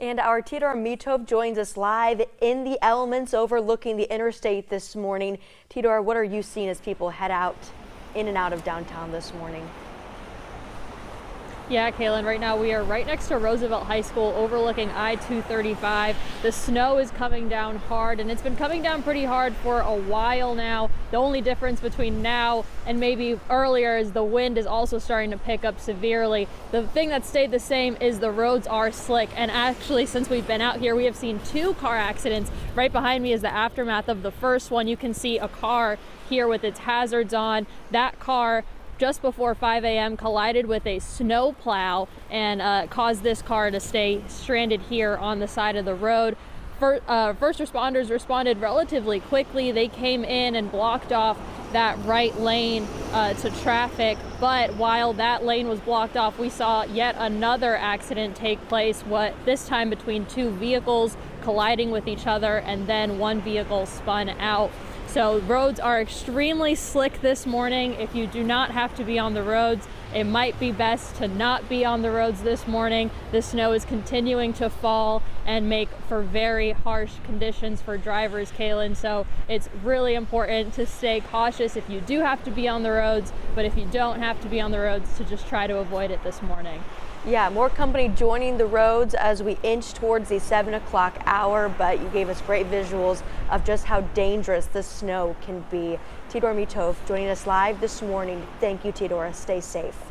And our Tidor Mitov joins us live in the elements overlooking the interstate this morning. Tidor, what are you seeing as people head out in and out of downtown this morning? Yeah, Kaylin, right now we are right next to Roosevelt High School overlooking I-235. The snow is coming down hard, and it's been coming down pretty hard for a while now. The only difference between now and maybe earlier is the wind is also starting to pick up severely. The thing that stayed the same is the roads are slick, and actually since we've been out here we have seen 2 car accidents. Right behind me is the aftermath of the first one. You can see a car here with its hazards on. That car just before 5 a.m. collided with a snow plow and caused this car to stay stranded here on the side of the road. First responders responded relatively quickly. They came in and blocked off that right lane to traffic, but while that lane was blocked off, we saw yet another accident take place, this time between 2 vehicles colliding with each other, and then one vehicle spun out. So roads are extremely slick this morning. If you do not have to be on the roads, it might be best to not be on the roads this morning. The snow is continuing to fall and make for very harsh conditions for drivers, Kaylin. So it's really important to stay cautious if you do have to be on the roads, but if you don't have to be on the roads, to just try to avoid it this morning. Yeah, more company joining the roads as we inch towards the 7 o'clock hour, but you gave us great visuals of just how dangerous the snow can be. Tidor Mitov joining us live this morning. Thank you, Tidor. Stay safe.